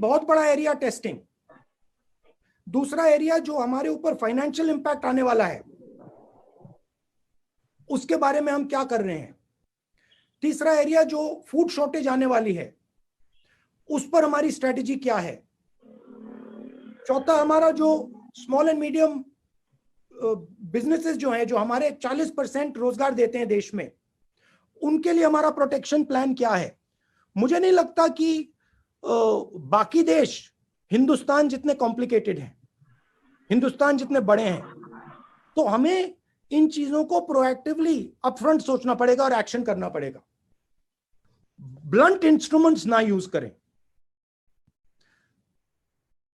बहुत बड़ा area testing, दूसरा एरिया जो हमारे ऊपर फाइनेंशियल इंपैक्ट आने वाला है उसके बारे में हम क्या कर रहे हैं, तीसरा एरिया जो फूड शॉर्टेज आने वाली है उस पर हमारी स्ट्रेटेजी क्या है, चौथा हमारा जो स्मॉल एंड मीडियम बिजनेसेस जो हैं, जो हमारे 40% रोजगार देते हैं देश में, उनके लिए हमारा प्रोटेक्शन प्लान क्या है। मुझे नहीं लगता कि बाकी देश हिंदुस्तान जितने कॉम्प्लिकेटेड हैं, हिंदुस्तान जितने बड़े हैं, तो हमें इन चीजों को प्रोएक्टिवली अपफ्रंट सोचना पड़ेगा और एक्शन करना पड़ेगा। ब्लंट इंस्ट्रूमेंट्स ना यूज करें,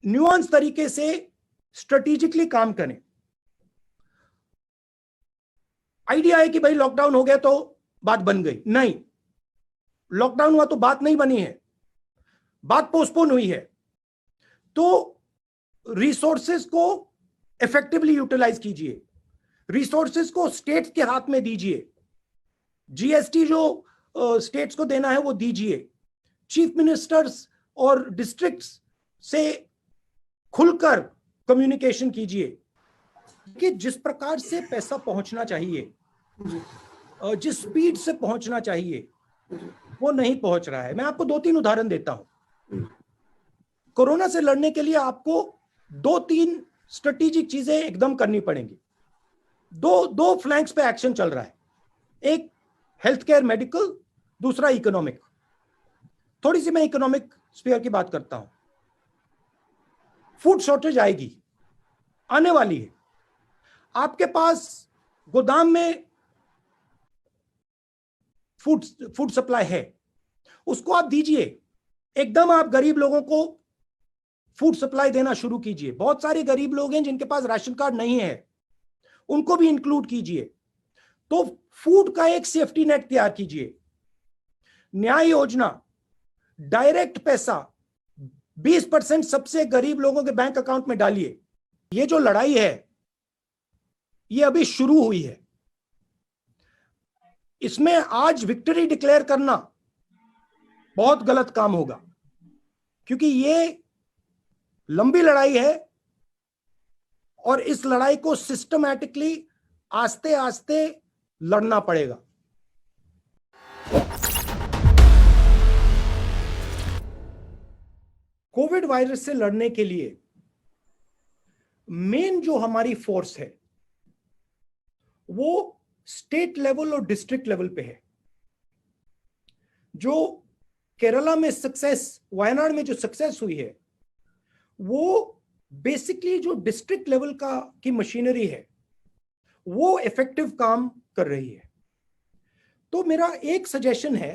न्यूआंस तरीके से स्ट्रेटेजिकली काम करें। आइडिया है कि भाई लॉकडाउन हो गया तो बात बन गई, नहीं, लॉकडाउन हुआ तो बात नहीं बनी है, बात पोस्टपोन हुई है। तो रिसोर्सेज को इफेक्टिवली यूटिलाइज कीजिए, रिसोर्सेज को स्टेट्स के हाथ में दीजिए, जीएसटी जो स्टेट्स को देना है वो दीजिए, चीफ मिनिस्टर्स और डिस्ट्रिक्ट्स से खुलकर कम्युनिकेशन कीजिए कि जिस प्रकार से पैसा पहुंचना चाहिए, जिस स्पीड से पहुंचना चाहिए, वो नहीं पहुंच रहा है। मैं आपको 2-3 उदाहरण देता हूं। कोरोना से लड़ने के लिए आपको 2-3 स्ट्रेटेजिक चीजें एकदम करनी पड़ेंगी। दो फ्लैंक्स पे एक्शन चल रहा है, एक हेल्थ केयर मेडिकल, दूसरा इकोनॉमिक। थोड़ी सी मैं इकोनॉमिक स्फीयर की बात करता हूं। फूड शॉर्टेज आएगी, आने वाली है। आपके पास गोदाम में फूड सप्लाई है, उसको आप दीजिए, एकदम आप गरीब लोगों को फूड सप्लाई देना शुरू कीजिए। बहुत सारे गरीब लोग हैं जिनके पास राशन कार्ड नहीं है, उनको भी इंक्लूड कीजिए। तो फूड का एक सेफ्टी नेट तैयार कीजिए। न्याय योजना, डायरेक्ट पैसा 20% सबसे गरीब लोगों के बैंक अकाउंट में डालिए। ये जो लड़ाई है ये अभी शुरू हुई है, इसमें आज विक्ट्री डिक्लेयर करना बहुत गलत काम होगा, क्योंकि ये लंबी लड़ाई है और इस लड़ाई को सिस्टमैटिकली आस्ते आस्ते लड़ना पड़ेगा। कोविड वायरस से लड़ने के लिए मेन जो हमारी फोर्स है वो स्टेट लेवल और डिस्ट्रिक्ट लेवल पे है। जो केरला में सक्सेस, वायनाड में जो सक्सेस हुई है, वो बेसिकली जो डिस्ट्रिक्ट लेवल की मशीनरी है वो इफेक्टिव काम कर रही है। तो मेरा एक सजेशन है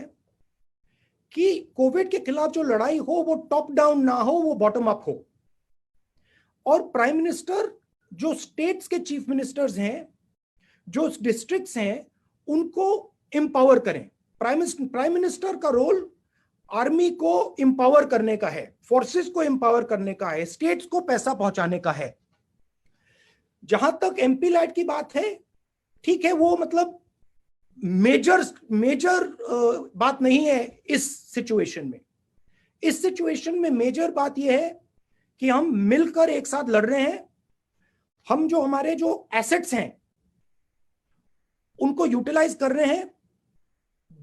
कि कोविड के खिलाफ जो लड़ाई हो वो टॉप डाउन ना हो, वो बॉटम अप हो। और प्राइम मिनिस्टर, जो स्टेट्स के चीफ मिनिस्टर्स हैं, जो डिस्ट्रिक्ट्स हैं, उनको एम्पावर करें। प्राइम मिनिस्टर का रोल आर्मी को एम्पावर करने का है, फोर्सेस को एम्पावर करने का है, स्टेट्स को पैसा पहुंचाने का है। जहां तक एमपी लैट की बात है, ठीक है, वो मतलब मेजर बात नहीं है इस सिचुएशन में। इस सिचुएशन में मेजर बात यह है कि हम मिलकर एक साथ लड़ रहे हैं। हम जो हमारे जो एसेट्स हैं उनको यूटिलाइज कर रहे हैं।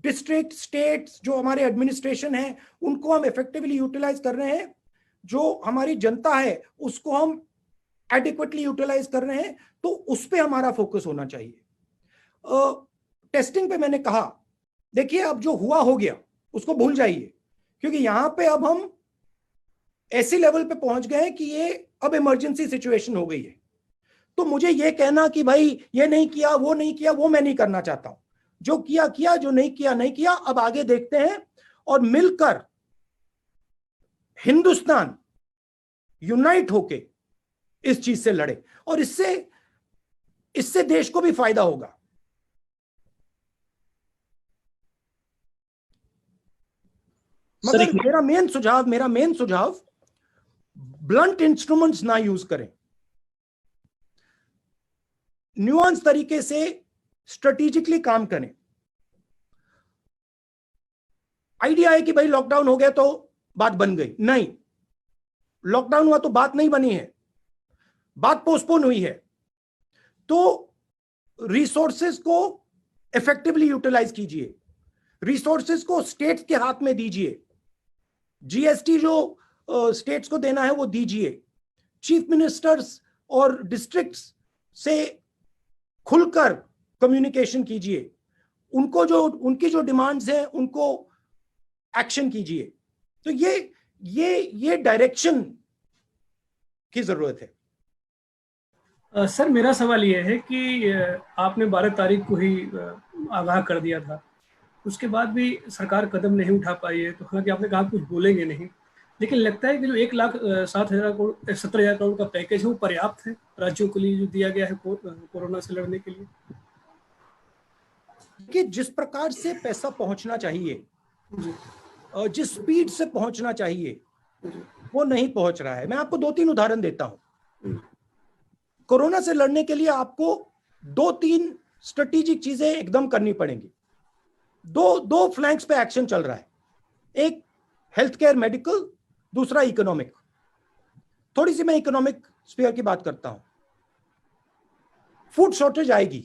डिस्ट्रिक्ट, स्टेट्स, जो हमारे एडमिनिस्ट्रेशन है, उनको हम इफेक्टिवली यूटिलाइज कर रहे हैं। जो हमारी जनता है उसको हम एडिक्वेटली यूटिलाइज कर रहे हैं। तो उस पे हमारा फोकस होना चाहिए। टेस्टिंग पे मैंने कहा, देखिए अब जो हुआ हो गया उसको भूल जाइए, क्योंकि यहां पे अब हम ऐसे लेवल पे पहुंच गए कि ये अब इमरजेंसी सिचुएशन हो गई है। तो मुझे ये कहना कि भाई ये नहीं किया, वो नहीं किया, वो मैं नहीं करना चाहता हूं। जो किया किया, जो नहीं किया नहीं किया। अब आगे देखते हैं और मिलकर हिंदुस्तान यूनाइट होके इस चीज से लड़े, और इससे देश को भी फायदा होगा। मगर मेरा मेन सुझाव ब्लंट इंस्ट्रूमेंट्स ना यूज करें, न्यूआंस तरीके से स्ट्रेटेजिकली काम करें। आइडिया है कि भाई लॉकडाउन हो गया तो बात बन गई, नहीं, लॉकडाउन हुआ तो बात नहीं बनी है, बात पोस्टपोन हुई है। तो रिसोर्सेज को इफेक्टिवली यूटिलाइज कीजिए, रिसोर्सेज को स्टेट्स के हाथ में दीजिए, जीएसटी जो स्टेट्स को देना है वो दीजिए, चीफ मिनिस्टर्स और डिस्ट्रिक्ट्स से खुलकर कम्युनिकेशन कीजिए, उनको जो उनकी जो डिमांड्स हैं उनको एक्शन कीजिए। तो ये डायरेक्शन की जरूरत है। सर मेरा सवाल ये है कि आपने 12 तारीख को ही आगाह कर दिया था, उसके बाद भी सरकार कदम नहीं उठा पाई है। तो हालांकि आपने कहा कुछ बोलेंगे नहीं, लेकिन लगता है कि जो 1,07,000 करोड़ 70,000 करोड़ का पैकेज है वो पर्याप्त है राज्यों के लिए जो दिया गया है कोरोना से लड़ने के लिए? कि जिस प्रकार से पैसा पहुंचना चाहिए, जिस स्पीड से पहुंचना चाहिए, वो नहीं पहुंच रहा है। मैं आपको 2-3 उदाहरण देता हूं। कोरोना से लड़ने के लिए आपको 2-3 स्ट्रेटेजिक चीजें एकदम करनी पड़ेंगी। दो फ्लैंक्स पे एक्शन चल रहा है, एक हेल्थ केयर मेडिकल, दूसरा इकोनॉमिक। थोड़ी सी मैं इकोनॉमिक स्फीयर की बात करता हूं। फूड शॉर्टेज आएगी,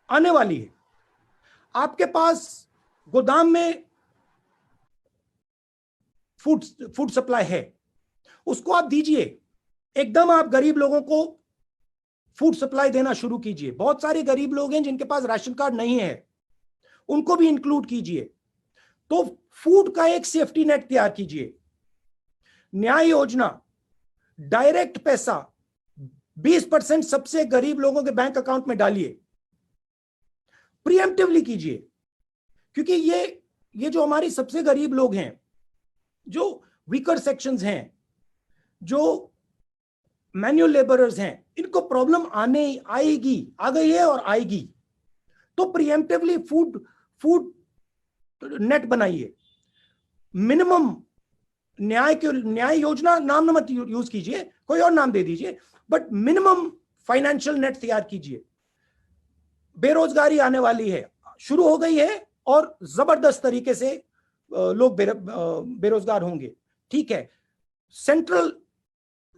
आने वाली है। आपके पास गोदाम में फूड सप्लाई है, उसको आप दीजिए। एकदम आप गरीब लोगों को फूड सप्लाई देना शुरू कीजिए। बहुत सारे गरीब लोग हैं जिनके पास राशन कार्ड नहीं है, उनको भी इंक्लूड कीजिए। तो फूड का एक सेफ्टी नेट तैयार कीजिए। न्याय योजना, डायरेक्ट पैसा 20% सबसे गरीब लोगों के बैंक अकाउंट में डालिए, प्रीएम्प्टिवली कीजिए। क्योंकि ये जो हमारी सबसे गरीब लोग हैं, जो वीकर सेक्शंस हैं, जो मैन्युअल लेबरर्स हैं, इनको प्रॉब्लम आएगी, आ गई है और आएगी। तो प्रीएम्प्टिवली फूड नेट बनाइए। मिनिमम न्याय योजना नाम मत यूज कीजिए, कोई और नाम दे दीजिए, बट मिनिमम फाइनेंशियल नेट तैयार कीजिए। बेरोजगारी आने वाली है, शुरू हो गई है और जबरदस्त तरीके से लोग बेरोजगार होंगे। ठीक है, सेंट्रल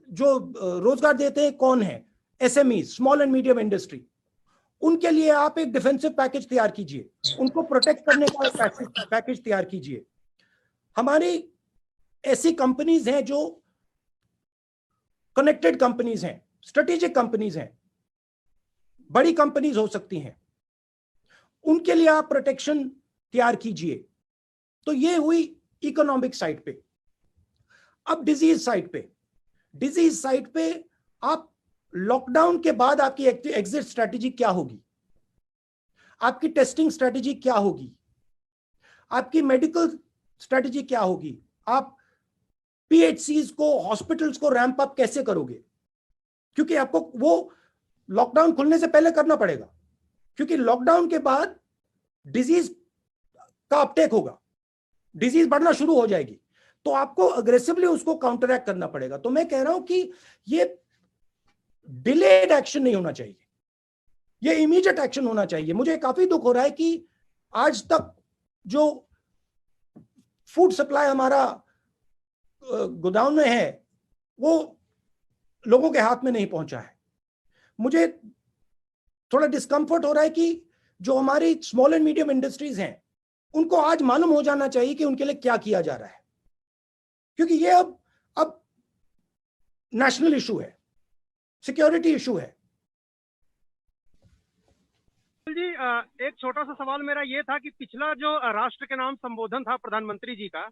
जो रोजगार देते हैं कौन है? SME, small and medium industry. उनके लिए आप एक डिफेंसिव पैकेज तैयार कीजिए, उनको प्रोटेक्ट करने का पैकेज तैयार कीजिए। हमारी ऐसी कंपनीज हैं जो कनेक्टेड कंपनीज हैं, स्ट्रेटेजिक कंपनीज हैं, बड़ी कंपनीज हो सकती हैं, उनके लिए आप प्रोटेक्शन तैयार कीजिए। तो ये हुई इकोनॉमिक साइड पे। अब डिजीज साइड पे आप लॉकडाउन के बाद आपकी एग्जिट स्ट्रेटेजी क्या होगी, आपकी टेस्टिंग स्ट्रेटेजी क्या होगी, आपकी मेडिकल स्ट्रेटेजी क्या होगी, आप पीएचसीज को, हॉस्पिटल्स को रैंप अप कैसे करोगे? क्योंकि आपको वो लॉकडाउन खुलने से पहले करना पड़ेगा, क्योंकि लॉकडाउन के बाद डिजीज का अपटेक होगा, डिजीज बढ़ना शुरू हो जाएगी, तो आपको अग्रेसिवली उसको काउंटरैक्ट करना पड़ेगा। तो मैं कह रहा हूं कि ये डिलेड एक्शन नहीं होना चाहिए, ये इमीडिएट एक्शन होना चाहिए। मुझे काफी दुख हो रहा है कि आज तक जो फूड सप्लाई हमारा गोदाम में है वो लोगों के हाथ में नहीं पहुंचा है। मुझे थोड़ा डिस्कंफर्ट हो रहा है कि जो हमारी स्मॉल एंड मीडियम इंडस्ट्रीज हैं उनको आज मालूम हो जाना चाहिए कि उनके लिए क्या किया जा रहा है, क्योंकि ये अब नेशनल इशू है, सिक्योरिटी इशू है। जी, एक छोटा सा सवाल मेरा ये था कि पिछला जो राष्ट्र के नाम संबोधन था प्रधानमंत्री जी का,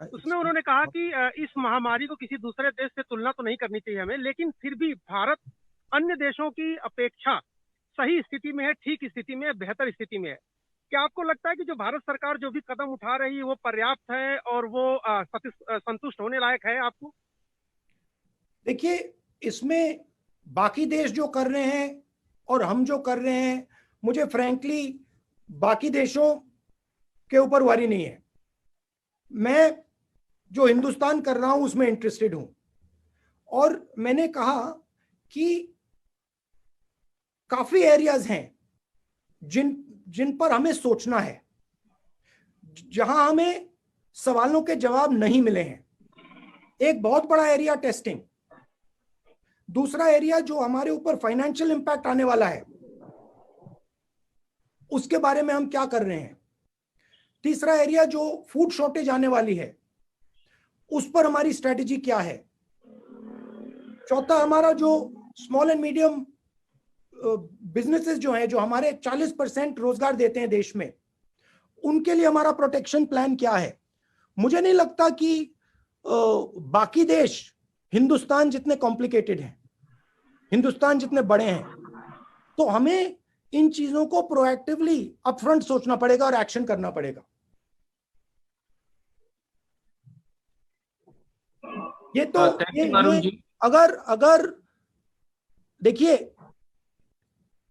उसमें उन्होंने कहा कि इस महामारी को किसी दूसरे देश से तुलना तो नहीं करनी चाहिए हमें, लेकिन फिर भी भारत अन्य देशों की अपेक्षा सही स्थिति में है, ठीक स्थिति में है, बेहतर स्थिति में है। क्या आपको लगता है कि जो भारत सरकार जो भी कदम उठा रही है वो पर्याप्त है और वो संतुष्ट होने लायक है आपको? देखिए, इसमें बाकी देश जो कर रहे हैं और हम जो कर रहे हैं, मुझे फ्रैंकली बाकी देशों के ऊपर वरी नहीं है। मैं जो हिंदुस्तान कर रहा हूं उसमें इंटरेस्टेड हूं, और मैंने कहा कि काफी एरियाज हैं जिन पर हमें सोचना है, जहां हमें सवालों के जवाब नहीं मिले हैं। एक बहुत बड़ा एरिया टेस्टिंग, दूसरा एरिया जो हमारे ऊपर फाइनेंशियल इंपैक्ट आने वाला है उसके बारे में हम क्या कर रहे हैं, तीसरा एरिया जो फूड शॉर्टेज आने वाली है उस पर हमारी स्ट्रेटेजी क्या है, चौथा हमारा जो स्मॉल एंड मीडियम बिजनेसेस जो हैं, जो हमारे 40% रोजगार देते हैं देश में, उनके लिए हमारा प्रोटेक्शन प्लान क्या है। मुझे नहीं लगता कि बाकी देश हिंदुस्तान जितने कॉम्प्लिकेटेड हैं, हिंदुस्तान जितने बड़े हैं, तो हमें इन चीजों को प्रोएक्टिवली अपफ्रंट सोचना पड़ेगा और एक्शन करना पड़ेगा। ये तो ये अगर देखिए,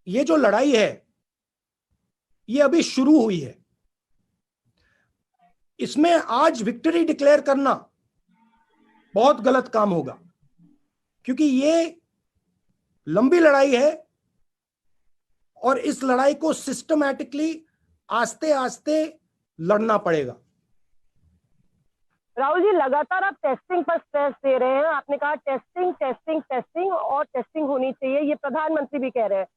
ये जो लड़ाई है ये अभी शुरू हुई है, इसमें आज विक्ट्री डिक्लेयर करना बहुत गलत काम होगा, क्योंकि ये लंबी लड़ाई है और इस लड़ाई को सिस्टमैटिकली आस्ते आस्ते लड़ना पड़ेगा। राहुल जी, लगातार आप टेस्टिंग पर स्ट्रेस दे रहे हैं। आपने कहा टेस्टिंग टेस्टिंग टेस्टिंग और टेस्टिंग होनी चाहिए, ये प्रधानमंत्री भी कह रहे हैं।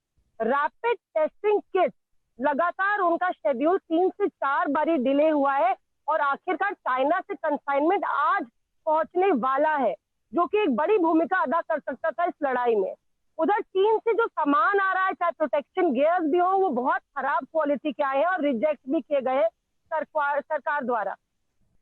रैपिड टेस्टिंग किट लगातार उनका शेड्यूल 3 से 4 बारी डिले हुआ है और आखिरकार चाइना से कंसाइनमेंट आज पहुंचने वाला है, जो कि एक बड़ी भूमिका अदा कर सकता था इस लड़ाई में। उधर चीन से जो सामान आ रहा है, चाहे प्रोटेक्शन गियर्स भी हो, वो बहुत खराब क्वालिटी के आए हैं और रिजेक्ट भी किए गए सरकार द्वारा।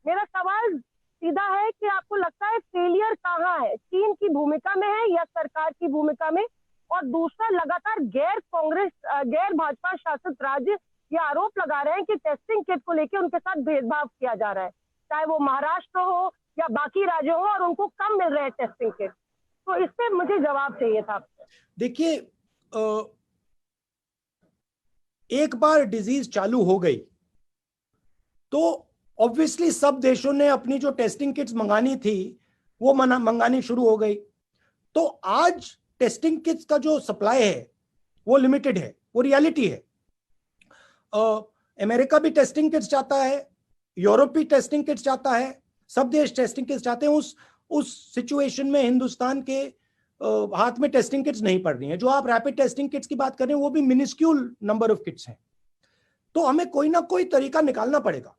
मेरा सवाल सीधा है कि आपको लगता है फेलियर कहाँ है, चीन की भूमिका में है या सरकार की भूमिका में? और दूसरा, लगातार गैर भाजपा शासित राज्य ये आरोप लगा रहे हैं कि टेस्टिंग किट को लेकर उनके साथ भेदभाव किया जा रहा है, चाहे वो महाराष्ट्र हो या बाकी राज्य हो, और उनको कम मिल रहे हैं टेस्टिंग किट। तो इस पे मुझे जवाब चाहिए था। देखिए, एक बार डिजीज चालू हो गई तो ऑब्वियसली सब देशों ने अपनी जो टेस्टिंग किट्स मंगानी थी वो मंगानी शुरू हो गई। तो आज टेस्टिंग किट्स का जो सप्लाई है वो लिमिटेड है, वो रियलिटी है। अमेरिका भी टेस्टिंग किट्स चाहता है, यूरोप भी टेस्टिंग किट्स चाहता है, सब देश टेस्टिंग किट्स चाहते हैं। उस सिचुएशन में हिंदुस्तान के हाथ में टेस्टिंग किट्स नहीं पड़ रही हैं। जो आप रैपिड टेस्टिंग किट्स की बात कर रहे हैं वो भी मिनिस्क्यूल नंबर ऑफ किट्स हैं। तो हमें कोई ना कोई तरीका निकालना पड़ेगा।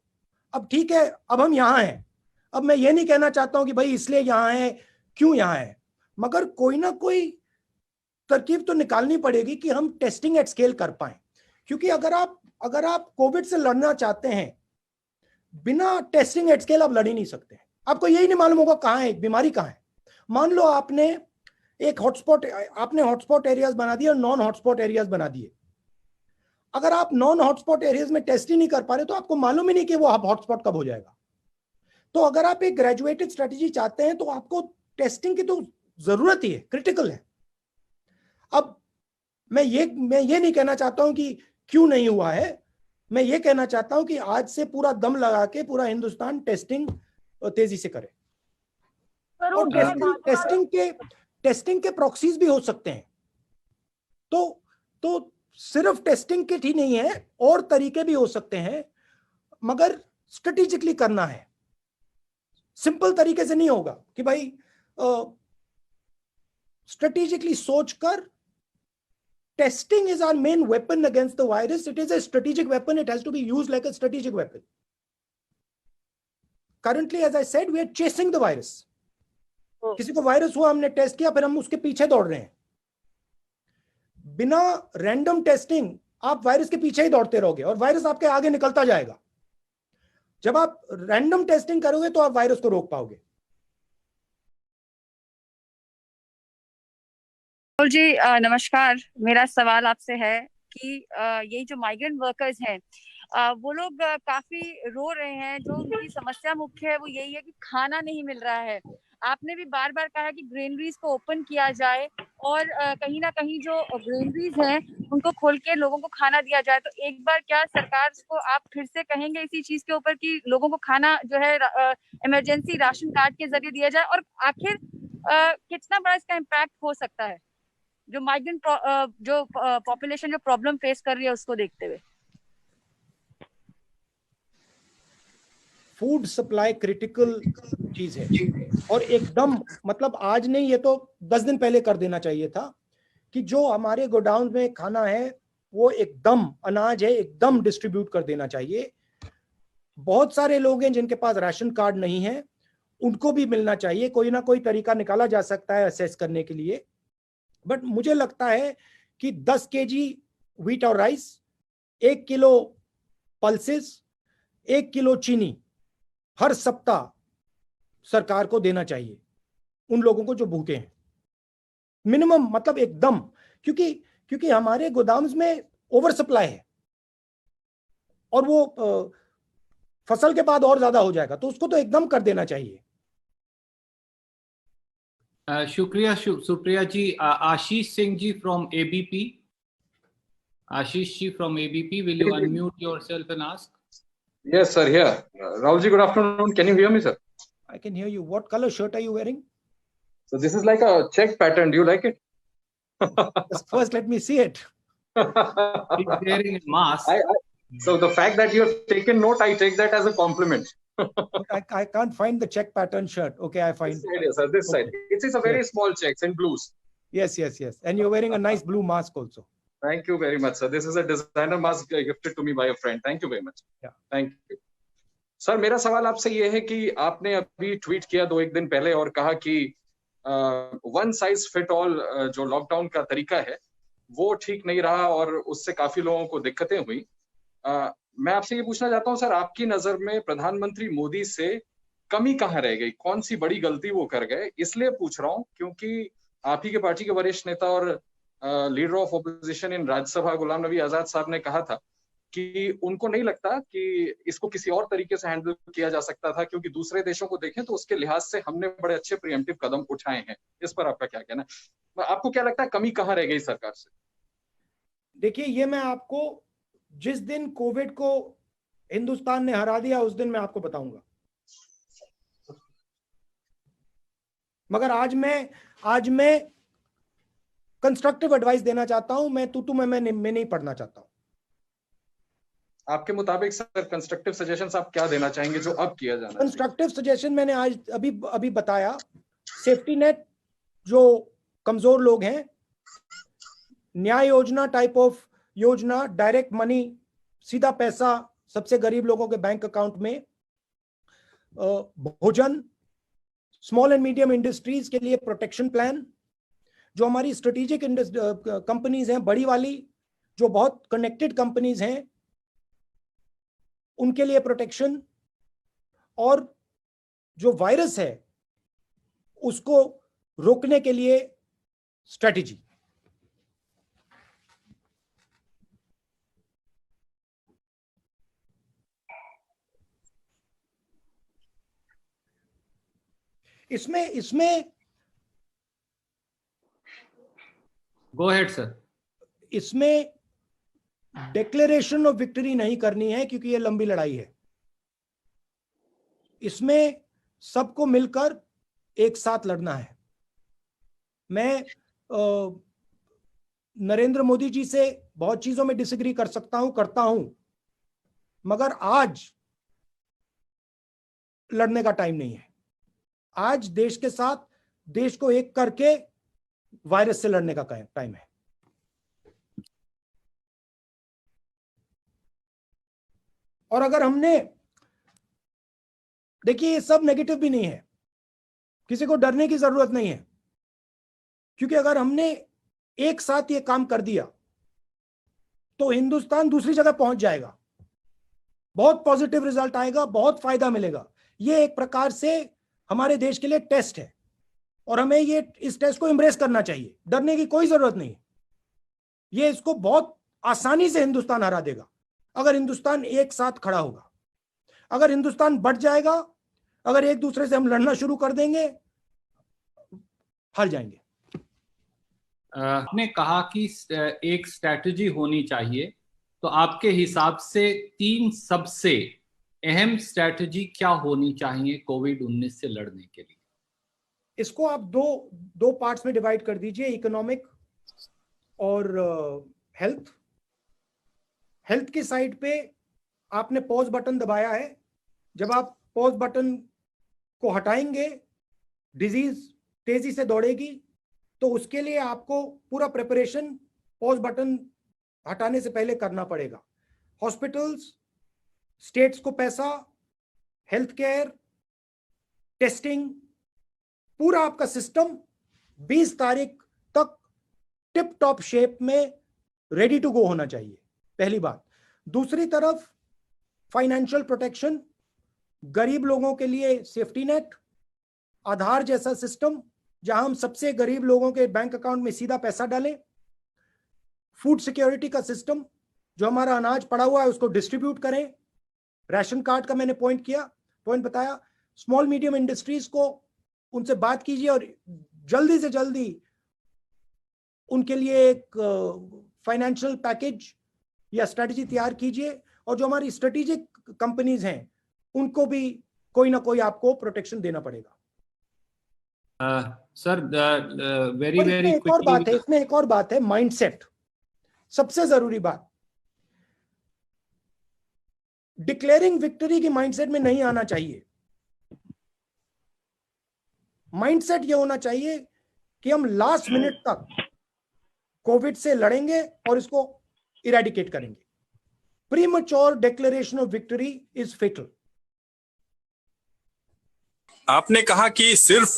अब ठीक है, अब हम यहां हैं, अब मैं ये नहीं कहना चाहता हूं कि भाई इसलिए यहां है, क्यों यहां है, मगर कोई ना कोई तरकीब तो निकालनी पड़ेगी कि हम टेस्टिंग एट स्केल कर पाए। क्योंकि अगर आप कोविड से लड़ना चाहते हैं, बिना टेस्टिंग एट स्केल आप लड़ ही नहीं सकते। आपको यही नहीं मालूम होगा कहां है बीमारी, कहां है। मान लो आपने हॉटस्पॉट एरियाज बना दिए और नॉन हॉटस्पॉट एरियाज बना दिए। अगर आप नॉन हॉटस्पॉट एरियाज में टेस्ट ही नहीं कर पा रहे तो आपको मालूम ही नहीं कि वो हॉटस्पॉट कब हो जाएगा। तो अगर आप एक ग्रेजुएटेड स्ट्रेटेजी चाहते हैं तो आपको टेस्टिंग की तो जरूरत ही है, क्रिटिकल है। अब मैं ये नहीं कहना चाहता हूं कि क्यों नहीं हुआ है, मैं ये कहना चाहता हूं कि आज से पूरा दम लगा के पूरा हिंदुस्तान टेस्टिंग तेजी से करे। और टेस्टिंग के प्रॉक्सीज भी हो सकते हैं। तो सिर्फ टेस्टिंग किट ही नहीं है, और तरीके भी हो सकते हैं, मगर स्ट्रेटेजिकली करना है। सिंपल तरीके से नहीं होगा कि भाई स्ट्रेटेजिकली सोचकर। Testing is our main weapon against the virus. It is a strategic weapon. It has to be used like a strategic weapon. Currently, as I said, we are chasing the virus. किसी को virus हुआ, हमने test किया, फिर हम उसके पीछे दौड़ रहे हैं। बिना रैंडम टेस्टिंग आप वायरस के पीछे ही दौड़ते रहोगे और वायरस आपके आगे निकलता जाएगा। जब आप रैंडम टेस्टिंग करोगे तो आप वायरस को रोक पाओगे। जी नमस्कार, मेरा सवाल आपसे है कि ये जो माइग्रेंट वर्कर्स हैं वो लोग काफी रो रहे हैं। जो उनकी समस्या मुख्य है वो यही है कि खाना नहीं मिल रहा है। आपने भी बार बार कहा कि ग्रेनरीज को ओपन किया जाए और कहीं ना कहीं जो ग्रेनरीज हैं उनको खोल के लोगों को खाना दिया जाए। तो एक बार क्या सरकार को आप फिर से कहेंगे इसी चीज के ऊपर कि लोगों को खाना जो है इमरजेंसी राशन कार्ड के जरिए दिया जाए? और आखिर कितना बड़ा इसका इम्पैक्ट हो सकता है जो माइग्रेंट जो पॉपुलेशन जो प्रॉब्लम फेस कर रही है उसको देखते हुए? फूड सप्लाई क्रिटिकल चीज है, और एकदम मतलब आज नहीं, ये तो 10 दिन पहले कर देना चाहिए था कि जो हमारे गोडाउन में खाना है वो एकदम, अनाज है एकदम डिस्ट्रीब्यूट कर देना चाहिए। बहुत सारे लोग हैं जिनके पास राशन कार्ड नहीं है, उनको भी मिलना चाहिए। कोई ना कोई तरीका निकाला जा सकता है असेस करने के लिए। बट मुझे लगता है कि 10 केजी व्हीट और राइस, 1 किलो पल्सेस, 1 किलो चीनी हर सप्ताह सरकार को देना चाहिए उन लोगों को जो भूखे हैं, मिनिमम, मतलब एकदम। क्योंकि हमारे गोदाम्स में ओवर सप्लाई है और वो फसल के बाद और ज्यादा हो जाएगा, तो उसको तो एकदम कर देना चाहिए। शुक्रिया Supriya ji. Ashish Singh ji from ABP. Ashish ji from ABP, will you unmute yourself and ask? Yes, sir. Here, Rahul ji. Good afternoon. Can you hear me, sir? I can hear you. What color shirt are you wearing? So this is like a check pattern. Do you like it? First, let me see it. He's wearing a mask. So the fact that you have taken note, I take that as a compliment. I can't find the check pattern shirt. Okay, I find. This side, yes, sir. This side. It is a very small checks in blues. Yes. And you're wearing a nice blue mask also. Thank you very much, sir. This is a designer mask gifted to me by a friend. Thank you very much. Yeah. Thank you. Sir, मेरा सवाल आपसे ये है कि आपने अभी tweet किया 2-1 दिन पहले और कहा कि वन साइज फिट ऑल जो लॉकडाउन का तरीका है वो ठीक नहीं रहा और उससे काफी लोगों को दिक्कतें हुई। मैं आपसे ये पूछना चाहता हूँ सर, आपकी नजर में प्रधानमंत्री मोदी से कमी कहाँ रह गई? कौन सी बड़ी गलती वो कर गए? इसलिए पूछ रहा हूँ क्योंकि आप ही के पार्टी के वरिष्ठ नेता और leader of opposition in Rajya Sabha Ghulam Nabi Azad साहब ने कहा था कि उनको नहीं लगता कि इसको किसी और तरीके से हैंडल किया जा सकता था, क्योंकि दूसरे देशों को देखें तो उसके लिहाज से हमने बड़े अच्छे प्रिएम्प्टिव कदम उठाए हैं। इस पर आपका क्या कहना है? आपको क्या लगता है कमी कहाँ रह गई सरकार से? देखिए, ये मैं आपको जिस दिन कोविड को हिंदुस्तान ने हरा दिया उस दिन मैं आपको बताऊंगा। मगर आज मैं कंस्ट्रक्टिव एडवाइस देना चाहता हूं। मैं तू मैं नहीं पढ़ना चाहता हूं। आपके मुताबिक सर कंस्ट्रक्टिव सजेशंस आप क्या देना चाहेंगे जो अब किया जाना? कंस्ट्रक्टिव सजेशन मैंने आज अभी बताया। सेफ्टी नेट जो कमजोर लोग हैं, न्याय योजना टाइप ऑफ योजना, डायरेक्ट मनी, सीधा पैसा सबसे गरीब लोगों के बैंक अकाउंट में, भोजन, स्मॉल एंड मीडियम इंडस्ट्रीज के लिए प्रोटेक्शन प्लान, जो हमारी स्ट्रेटेजिक कंपनीज हैं, बड़ी वाली जो बहुत कनेक्टेड कंपनीज हैं, उनके लिए प्रोटेक्शन, और जो वायरस है उसको रोकने के लिए स्ट्रेटेजी। इसमें गो अहेड सर। इसमें डिक्लेरेशन ऑफ विक्ट्री नहीं करनी है क्योंकि ये लंबी लड़ाई है। इसमें सबको मिलकर एक साथ लड़ना है। मैं नरेंद्र मोदी जी से बहुत चीजों में डिसएग्री कर सकता हूं, करता हूं, मगर आज लड़ने का टाइम नहीं है। आज देश के साथ, देश को एक करके वायरस से लड़ने का टाइम है। और अगर हमने, देखिए ये सब नेगेटिव भी नहीं है, किसी को डरने की जरूरत नहीं है, क्योंकि अगर हमने एक साथ ये काम कर दिया तो हिंदुस्तान दूसरी जगह पहुंच जाएगा, बहुत पॉजिटिव रिजल्ट आएगा, बहुत फायदा मिलेगा। ये एक प्रकार से हमारे देश के लिए टेस्ट है और हमें इस टेस्ट को एम्ब्रेस करना चाहिए। डरने की कोई जरूरत नहीं है। ये इसको बहुत आसानी से हिंदुस्तान हरा देगा अगर हिंदुस्तान एक साथ खड़ा होगा। अगर हिंदुस्तान बढ़ जाएगा, अगर एक दूसरे से हम लड़ना शुरू कर देंगे, हार जाएंगे। आपने कहा कि एक स्ट्रैटेजी होनी चाहिए, तो आपके हिसाब से 3 सबसे अहम स्ट्रैटेजी क्या होनी चाहिए कोविड-19 से लड़ने के लिए? इसको आप दो पार्ट्स में डिवाइड कर दीजिए, इकोनॉमिक और हेल्थ। हेल्थ की साइड पे आपने पॉज बटन दबाया है। जब आप पॉज बटन को हटाएंगे, डिजीज तेजी से दौड़ेगी। तो उसके लिए आपको पूरा प्रिपरेशन पॉज बटन हटाने से पहले करना पड़ेगा। हॉस्पिटल्स, स्टेट्स को पैसा, हेल्थ केयर, टेस्टिंग, पूरा आपका सिस्टम 20 तारीख तक टिप टॉप शेप में रेडी टू गो होना चाहिए, पहली बात। दूसरी तरफ फाइनेंशियल प्रोटेक्शन, गरीब लोगों के लिए सेफ्टी नेट, आधार जैसा सिस्टम जहां हम सबसे गरीब लोगों के बैंक अकाउंट में सीधा पैसा डालें, फूड सिक्योरिटी का सिस्टम, जो हमारा अनाज पड़ा हुआ है उसको डिस्ट्रीब्यूट करें, राशन कार्ड का मैंने पॉइंट बताया, स्मॉल मीडियम इंडस्ट्रीज को उनसे बात कीजिए और जल्दी से जल्दी उनके लिए एक फाइनेंशियल पैकेज या स्ट्रेटजी तैयार कीजिए, और जो हमारी स्ट्रेटेजिक कंपनीज हैं उनको भी कोई ना कोई आपको प्रोटेक्शन देना पड़ेगा। सर वेरी वेरी इसमें एक और बात है, माइंडसेट, सबसे जरूरी बात। डिक्लेयरिंग विक्ट्री की माइंडसेट में नहीं आना चाहिए। माइंडसेट ये होना चाहिए कि हम लास्ट मिनट तक कोविड से लड़ेंगे और इसको इरेडिकेट करेंगे। Premature declaration of victory is fatal. आपने कहा कि सिर्फ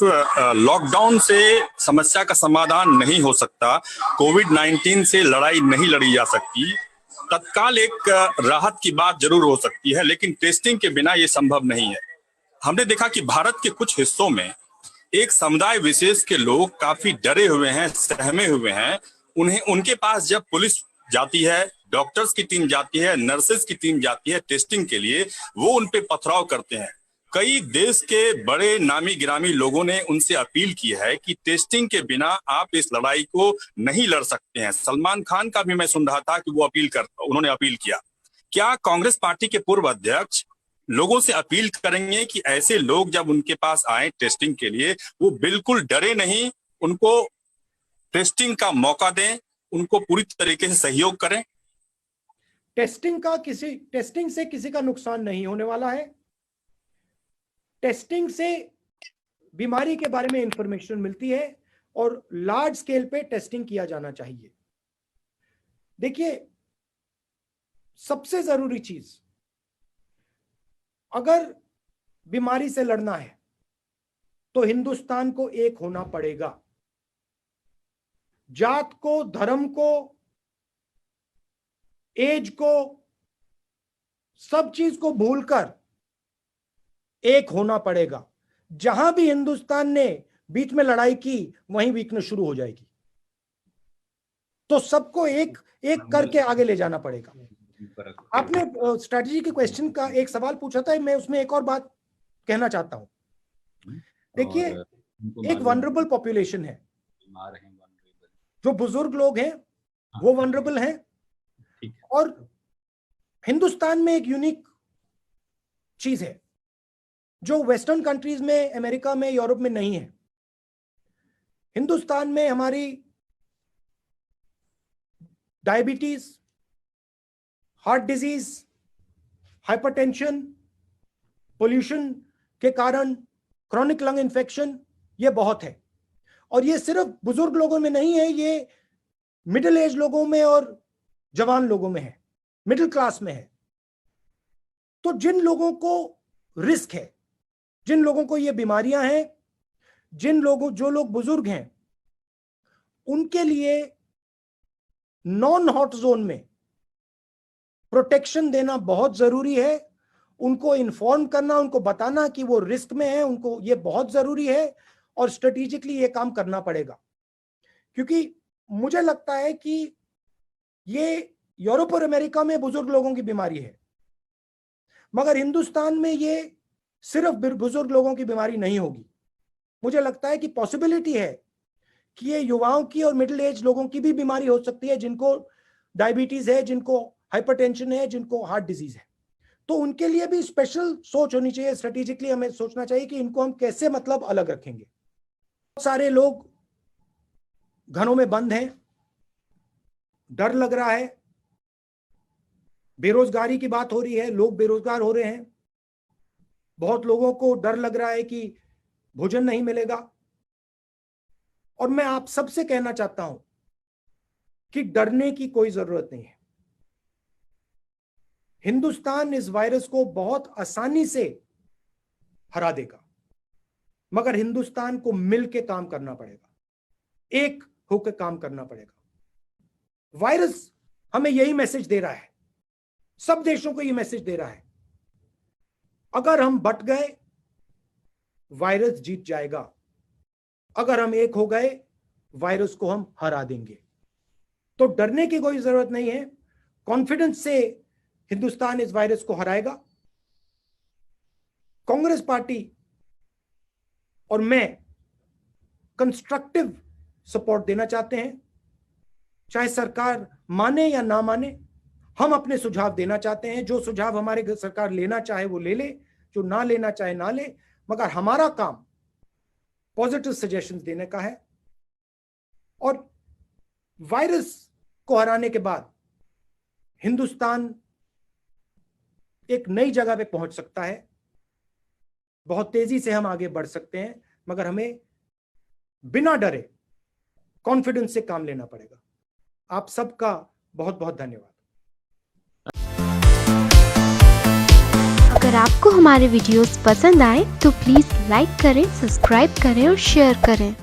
लॉकडाउन से समस्या का समाधान नहीं हो सकता, कोविड-19 से लड़ाई नहीं लड़ी जा सकती, तत्काल एक राहत की बात जरूर हो सकती है, लेकिन टेस्टिंग के बिना ये संभव नहीं है। हमने देखा कि भारत के कुछ हिस्सों में एक समुदाय विशेष के लोग काफी डरे हुए हैं, सहमे हुए हैं। उनके पास जब पुलिस जाती है, डॉक्टर्स की टीम जाती है, नर्सेस की टीम जाती है टेस्टिंग के लिए, वो उन पे पथराव करते हैं। कई देश के बड़े नामी गिरामी लोगों ने उनसे अपील की है कि टेस्टिंग के बिना आप इस लड़ाई को नहीं लड़ सकते हैं। सलमान खान का भी मैं सुन रहा था कि वो उन्होंने अपील किया। क्या कांग्रेस पार्टी के पूर्व अध्यक्ष लोगों से अपील करेंगे कि ऐसे लोग जब उनके पास आए टेस्टिंग के लिए, वो बिल्कुल डरे नहीं, उनको टेस्टिंग का मौका दें, उनको पूरी तरीके से सहयोग करें? टेस्टिंग से किसी का नुकसान नहीं होने वाला है। टेस्टिंग से बीमारी के बारे में इंफॉर्मेशन मिलती है और लार्ज स्केल पे टेस्टिंग किया जाना चाहिए। देखिए, सबसे जरूरी चीज, अगर बीमारी से लड़ना है तो हिंदुस्तान को एक होना पड़ेगा। जात को, धर्म को, एज को, सब चीज को भूलकर एक होना पड़ेगा। जहां भी हिंदुस्तान ने बीच में लड़ाई की, वहीं वीकनेस शुरू हो जाएगी। तो सबको एक एक करके आगे ले जाना पड़ेगा। आपने स्ट्रेटजी के क्वेश्चन का एक सवाल पूछा था, मैं उसमें एक और बात कहना चाहता हूं। देखिए, एक वनरेबल पॉपुलेशन है, जो बुजुर्ग लोग हैं वो वनरेबल हैं, और हिंदुस्तान में एक यूनिक चीज है जो वेस्टर्न कंट्रीज में, अमेरिका में, यूरोप में नहीं है। हिंदुस्तान में हमारी diabetes, heart disease, hypertension, pollution के कारण क्रॉनिक लंग इन्फेक्शन, ये बहुत है। और ये सिर्फ बुजुर्ग लोगों में नहीं है, ये मिडिल एज लोगों में और जवान लोगों में है, मिडिल क्लास में है। तो जिन लोगों को रिस्क है, जिन लोगों को ये बीमारियां हैं, जो लोग बुजुर्ग हैं, उनके लिए नॉन हॉट जोन में प्रोटेक्शन देना बहुत जरूरी है। उनको इन्फॉर्म करना, उनको बताना कि वो रिस्क में है, उनको ये बहुत जरूरी है, और स्ट्रेटेजिकली ये काम करना पड़ेगा। क्योंकि मुझे लगता है कि ये यूरोप और अमेरिका में बुजुर्ग लोगों की बीमारी है, मगर हिंदुस्तान में ये सिर्फ बुजुर्ग लोगों की बीमारी नहीं होगी। मुझे लगता है कि पॉसिबिलिटी है कि ये युवाओं की और मिडिल एज लोगों की भी बीमारी हो सकती है, जिनको डायबिटीज है, जिनको हाइपरटेंशन है, जिनको हार्ट डिजीज है। तो उनके लिए भी स्पेशल सोच होनी चाहिए। स्ट्रेटेजिकली हमें सोचना चाहिए कि इनको हम कैसे अलग रखेंगे। बहुत सारे लोग घरों में बंद हैं, डर लग रहा है, बेरोजगारी की बात हो रही है, लोग बेरोजगार हो रहे हैं। बहुत लोगों को डर लग रहा है कि भोजन नहीं मिलेगा। और मैं आप सबसे कहना चाहता हूं कि डरने की कोई जरूरत नहीं है। हिंदुस्तान इस वायरस को बहुत आसानी से हरा देगा, मगर हिंदुस्तान को मिलकर काम करना पड़ेगा, एक होकर काम करना पड़ेगा। वायरस हमें यही मैसेज दे रहा है, सब देशों को यह मैसेज दे रहा है, अगर हम बट गए वायरस जीत जाएगा, अगर हम एक हो गए वायरस को हम हरा देंगे। तो डरने की कोई जरूरत नहीं है, कॉन्फिडेंस से हिंदुस्तान इस वायरस को हराएगा। कांग्रेस पार्टी और मैं कंस्ट्रक्टिव सपोर्ट देना चाहते हैं, चाहे सरकार माने या ना माने, हम अपने सुझाव देना चाहते हैं। जो सुझाव हमारे सरकार लेना चाहे वो ले ले, जो ना लेना चाहे ना ले, मगर हमारा काम पॉजिटिव सजेशंस देने का है। और वायरस को हराने के बाद हिंदुस्तान एक नई जगह पे पहुंच सकता है, बहुत तेजी से हम आगे बढ़ सकते हैं, मगर हमें बिना डरे कॉन्फिडेंस से काम लेना पड़ेगा। आप सबका बहुत बहुत धन्यवाद। अगर आपको हमारे वीडियोस पसंद आए तो प्लीज लाइक करें, सब्सक्राइब करें और शेयर करें।